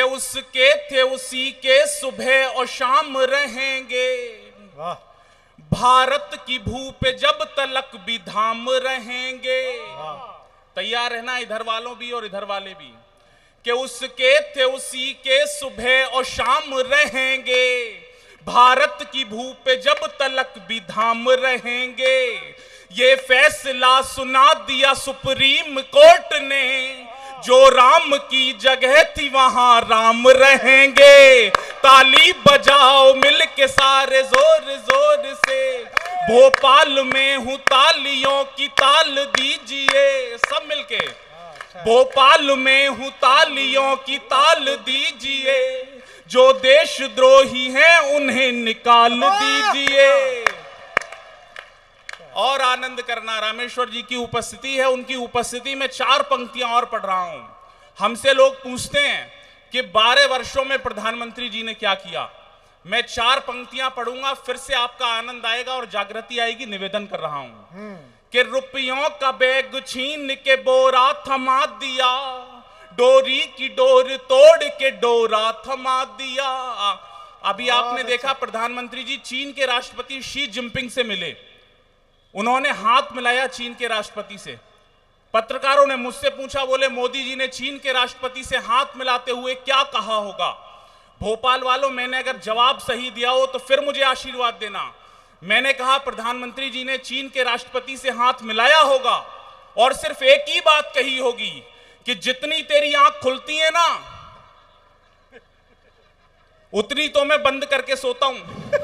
उसके थे उसी के सुबह और शाम रहेंगे। वाह। भारत की भू पे जब तलक भी धाम रहेंगे। तैयार है ना इधर वालों भी और इधर वाले भी, कि उसके थे उसी के सुबह और शाम रहेंगे। भारत की भू पे जब तलक भी धाम रहेंगे। ये फैसला सुना दिया सुप्रीम कोर्ट ने, जो राम की जगह थी वहां राम रहेंगे। ताली बजाओ मिलके सारे जोर जोर से, भोपाल में हूं तालियों की ताल दीजिए। सब मिलके, भोपाल में हूं तालियों की ताल दीजिए। जो देशद्रोही हैं उन्हें निकाल दीजिए। और आनंद करना, रामेश्वर जी की उपस्थिति है, उनकी उपस्थिति में 4 पंक्तियां और पढ़ रहा हूं। हमसे लोग पूछते हैं कि 12 वर्षों में प्रधानमंत्री जी ने क्या किया। मैं 4 पंक्तियां पढ़ूंगा, फिर से आपका आनंद आएगा और जागृति आएगी। निवेदन कर रहा हूं कि रुपयों का बैग छीन के बोरा थमा दिया, डोरी की डोर तोड़ के डोरा थमा दिया। अभी आपने देखा प्रधानमंत्री जी चीन के राष्ट्रपति शी जिनपिंग से मिले, उन्होंने हाथ मिलाया चीन के राष्ट्रपति से। पत्रकारों ने मुझसे पूछा, बोले मोदी जी ने चीन के राष्ट्रपति से हाथ मिलाते हुए क्या कहा होगा। भोपाल वालों, मैंने अगर जवाब सही दिया हो तो फिर मुझे आशीर्वाद देना। मैंने कहा प्रधानमंत्री जी ने चीन के राष्ट्रपति से हाथ मिलाया होगा और सिर्फ एक ही बात कही होगी कि जितनी तेरी आंख खुलती है ना, उतनी तो मैं बंद करके सोता हूं।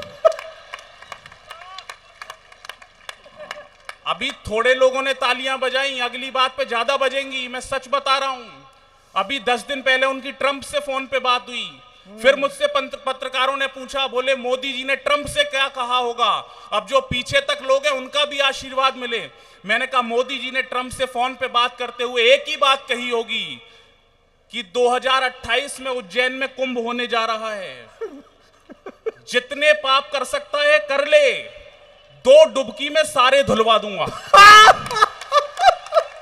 अभी थोड़े लोगों ने तालियां बजाई, अगली बात पे ज्यादा बजेंगी, मैं सच बता रहा हूं। अभी 10 दिन पहले उनकी ट्रंप से फोन पे बात हुई, फिर मुझसे पत्रकारों ने पूछा, बोले मोदी जी ने ट्रंप से क्या कहा होगा। अब जो पीछे तक लोग हैं उनका भी आशीर्वाद मिले। मैंने कहा मोदी जी ने ट्रंप से फोन पे बात करते हुए एक ही बात कही होगी कि 2028 में उज्जैन में कुंभ होने जा रहा है, जितने पाप कर सकता है कर ले, 2 डुबकी में सारे धुलवा दूंगा।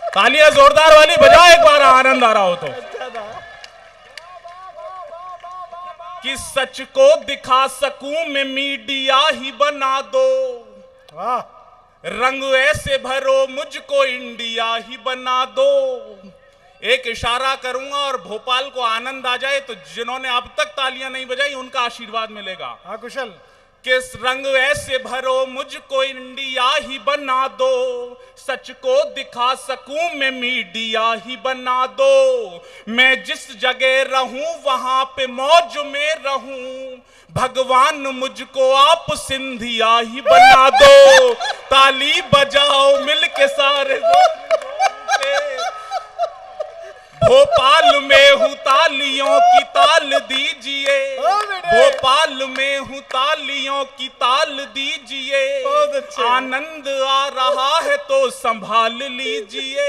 तालियां जोरदार वाली बजाओ एक बार, आनंद आ रहा हो तो। कि सच को दिखा सकूं मैं मीडिया ही बना दो, रंग ऐसे भरो मुझको इंडिया ही बना दो। एक इशारा करूंगा और भोपाल को आनंद आ जाए तो जिन्होंने अब तक तालियां नहीं बजाई उनका आशीर्वाद मिलेगा। हाँ कुशल। किस रंग ऐसे भरो मुझको इंडिया ही बना दो, सच को दिखा सकूं मैं मीडिया ही बना दो। मैं जिस जगह रहूं वहां पे मौज में रहूं, भगवान मुझको आप सिंधिया ही बना दो। ताली बजाओ मिलके सारे, भोपाल में हूं तालियों की ताल दीजिए, भोपाल में हूं तालियों की ताल दीजिए। आनंद आ रहा है तो संभाल लीजिए।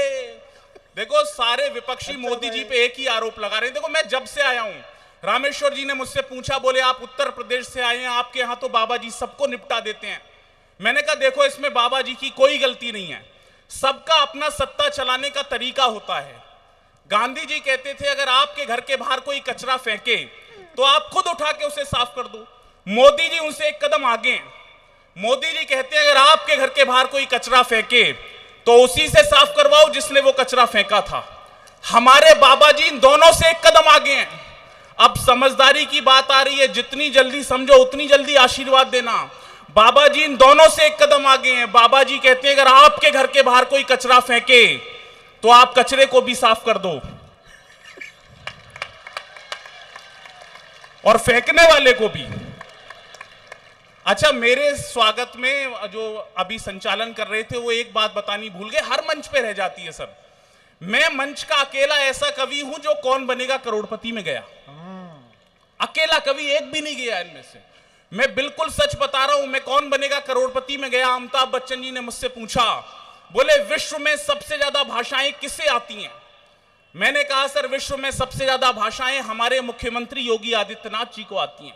देखो सारे विपक्षी मोदी जी पे एक ही आरोप लगा रहे हैं। देखो मैं जब से आया हूं, रामेश्वर जी ने मुझसे पूछा, बोले आप उत्तर प्रदेश से आए हैं, आपके यहां तो बाबा जी सबको निपटा देते हैं। मैंने कहा देखो इसमें बाबा जी की कोई गलती नहीं है, सबका अपना सत्ता चलाने का तरीका होता है। गांधी जी कहते थे अगर आपके घर के बाहर कोई कचरा फेंके तो आप खुद उठा के उसे साफ कर दो। मोदी जी उनसे एक कदम आगे हैं। मोदी जी कहते हैं अगर आपके घर के बाहर कोई कचरा फेंके तो उसी से साफ करवाओ जिसने वो कचरा फेंका था। हमारे बाबा जी इन दोनों से एक कदम आगे हैं। अब समझदारी की बात आ रही है, जितनी जल्दी समझो उतनी जल्दी आशीर्वाद देना। बाबा जी इन दोनों से एक कदम आगे हैं। बाबा जी कहते हैं अगर आपके घर के बाहर कोई कचरा फेंके तो आप कचरे को भी साफ कर दो और फेंकने वाले को भी। अच्छा, मेरे स्वागत में जो अभी संचालन कर रहे थे वो एक बात बतानी भूल गए, हर मंच पे रह जाती है सर। मैं मंच का अकेला ऐसा कवि हूं जो कौन बनेगा करोड़पति में गया। अकेला कवि एक भी नहीं गया इनमें से। मैं बिल्कुल सच बता रहा हूं, मैं कौन बनेगा करोड़पति में गया। अमिताभ बच्चन जी ने मुझसे पूछा, बोले विश्व में सबसे ज्यादा भाषाएं किसे आती हैं। मैंने कहा सर विश्व में सबसे ज्यादा भाषाएं हमारे मुख्यमंत्री योगी आदित्यनाथ जी को आती हैं।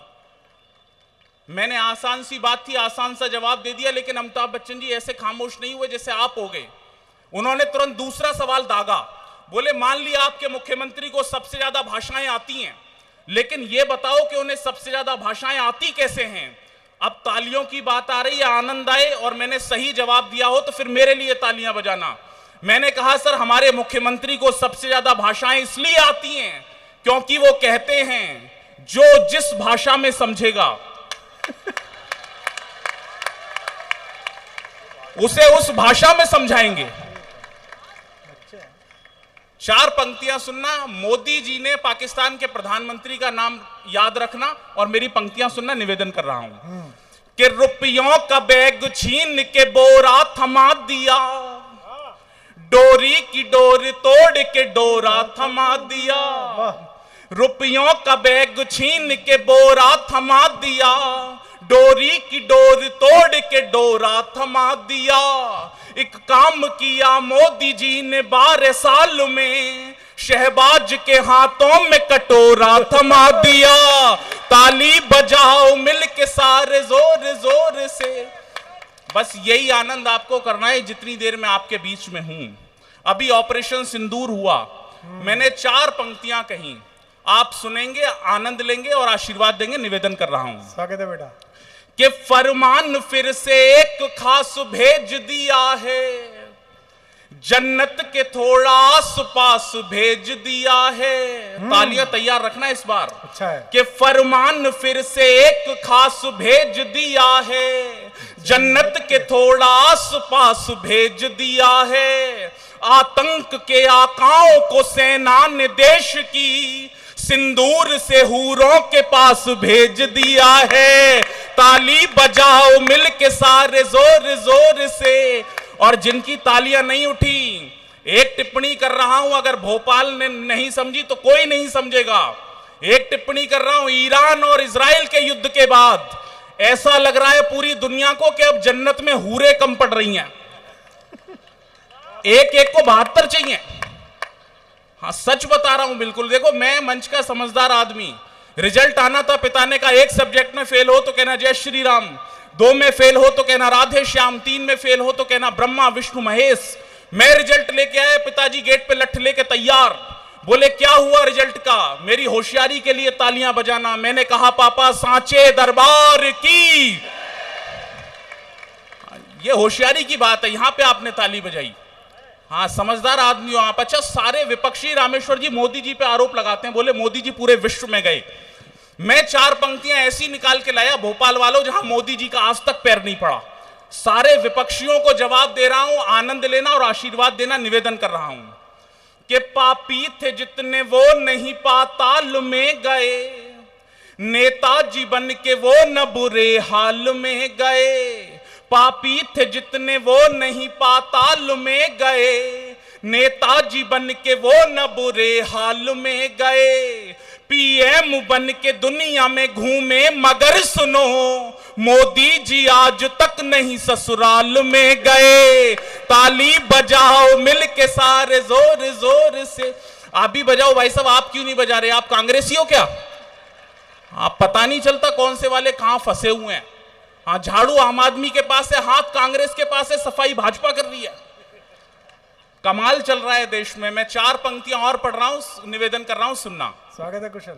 मैंने आसान सी बात थी, आसान सा जवाब दे दिया, लेकिन अमिताभ बच्चन जी ऐसे खामोश नहीं हुए जैसे आप हो गए। उन्होंने तुरंत दूसरा सवाल दागा। बोले मान लिया आपके मुख्यमंत्री को सबसे ज्यादा भाषाएं आती हैं, लेकिन ये बताओ कि उन्हें सबसे ज्यादा भाषाएं आती कैसे हैं। अब तालियों की बात आ रही है, आनंद आए और मैंने सही जवाब दिया हो तो फिर मेरे लिए तालियां बजाना। मैंने कहा सर हमारे मुख्यमंत्री को सबसे ज्यादा भाषाएं इसलिए आती हैं क्योंकि वो कहते हैं जो जिस भाषा में समझेगा उसे उस भाषा में समझाएंगे। 4 पंक्तियां सुनना। मोदी जी ने पाकिस्तान के प्रधानमंत्री का नाम याद रखना और मेरी पंक्तियां सुनना, निवेदन कर रहा हूं कि रुपयों का बैग छीन के बोरा थमा दिया, डोरी की डोर तोड़ के डोरा थमा दिया। रुपयों का बैग छीन के बोरा थमा दिया, डोरी की डोर तोड़ के डोरा थमा दिया। एक काम किया मोदी जी ने 12 साल में, शहबाज के हाथों में कटोरा थमा दिया। ताली बजाओ मिलके सारे जोर जोर से। बस यही आनंद आपको करना है जितनी देर में आपके बीच में हूं। अभी ऑपरेशन सिंदूर हुआ, मैंने 4 पंक्तियां कही, आप सुनेंगे, आनंद लेंगे और आशीर्वाद देंगे। निवेदन कर रहा हूं। स्वागत है बेटा। कि फरमान फिर से एक खास भेज दिया है, जन्नत के थोड़ा आस पास भेज दिया है। तालियां तैयार रखना इस बार। अच्छा है। कि फरमान फिर से एक खास भेज दिया है, जन्नत के थोड़ा आस पास भेज दिया है। आतंक के आकाओं को सेना ने देश की, सिंदूर से हूरों के पास भेज दिया है। ताली बजाओ मिलके सारे जोर जोर से। और जिनकी तालियां नहीं उठी, एक टिप्पणी कर रहा हूं, अगर भोपाल ने नहीं समझी तो कोई नहीं समझेगा। एक टिप्पणी कर रहा हूं, ईरान और इजराइल के युद्ध के बाद ऐसा लग रहा है पूरी दुनिया को कि अब जन्नत में हूरें कम पड़ रही हैं, एक एक को 72 चाहिए। हाँ सच बता रहा हूं बिल्कुल। देखो मैं मंच का समझदार आदमी, रिजल्ट आना था पिता ने कहा 1 सब्जेक्ट में फेल हो तो कहना जय श्री राम, 2 में फेल हो तो कहना राधे श्याम, 3 में फेल हो तो कहना ब्रह्मा विष्णु महेश। मैं रिजल्ट लेके आया, पिताजी गेट पे लठ लेके तैयार। बोले क्या हुआ रिजल्ट का? मेरी होशियारी के लिए तालियां बजाना। मैंने कहा पापा सांचे दरबार की। ये होशियारी की बात है, यहां पे आपने ताली बजाई। हाँ समझदार आदमी हो आप। अच्छा, सारे विपक्षी रामेश्वर जी मोदी जी पे आरोप लगाते हैं, बोले मोदी जी पूरे विश्व में गए। मैं 4 पंक्तियां ऐसी निकाल के लाया भोपाल वालों जहां मोदी जी का आज तक पैर नहीं पड़ा। सारे विपक्षियों को जवाब दे रहा हूं, आनंद लेना और आशीर्वाद देना। निवेदन कर रहा हूं कि पापी थे जितने वो नहीं पाताल में गए, नेताजी बन के वो न बुरे हाल में गए। पापी थे जितने वो नहीं पाताल में गए, नेताजी बन के वो न बुरे हाल में गए। पीएम बन के दुनिया में घूमे मगर सुनो, मोदी जी आज तक नहीं ससुराल में गए। ताली बजाओ मिलके सारे जोर जोर से। आप भी बजाओ भाई साहब, आप क्यों नहीं बजा रहे? आप कांग्रेसी हो क्या? आप पता नहीं चलता कौन से वाले कहां फंसे हुए हैं। हाँ झाड़ू आम आदमी के पास है, हाथ कांग्रेस के पास है, सफाई भाजपा कर रही है। कमाल चल रहा है देश में। मैं 4 पंक्तियां और पढ़ रहा हूं, निवेदन कर रहा हूं, सुनना। स्वागत है कुशल।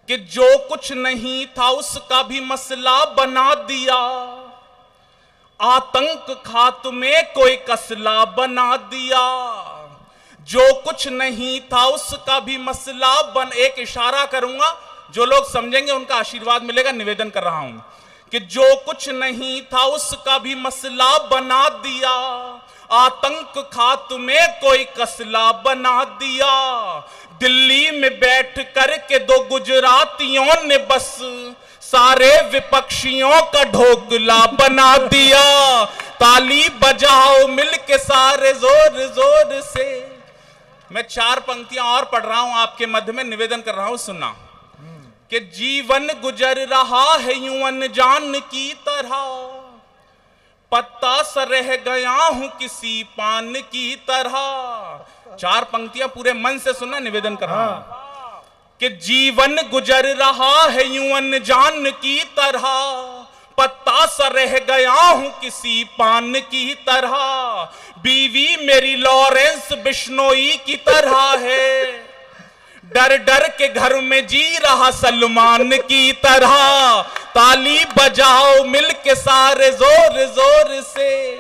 कि जो कुछ नहीं था उसका भी मसला बना दिया, आतंक खात्मे कोई कसला बना दिया। जो कुछ नहीं था उसका भी मसला बन। एक इशारा करूंगा, जो लोग समझेंगे उनका आशीर्वाद मिलेगा। निवेदन कर रहा हूं कि जो कुछ नहीं था उसका भी मसला बना दिया, आतंक खात्मे कोई कसला बना दिया। दिल्ली में बैठ करके 2 गुजरातियों ने बस सारे विपक्षियों का ढोकला बना दिया। ताली बजाओ मिलके सारे जोर जोर से। मैं 4 पंक्तियां और पढ़ रहा हूं आपके मध्य में, निवेदन कर रहा हूं, सुनना। कि जीवन गुजर रहा है यूं अनजान की तरह, पत्ता सा रह गया हूं किसी पान की तरह। 4 पंक्तियां पूरे मन से सुनना, निवेदन कर रहा हूं कि जीवन गुजर रहा है यूं अनजान की तरह, पत्ता सा रह गया हूं किसी पान की तरह। बीवी मेरी लॉरेंस बिश्नोई की तरह है, डर डर के घर में जी रहा सलमान की तरह, ताली बजाओ मिल के सारे जोर जोर से।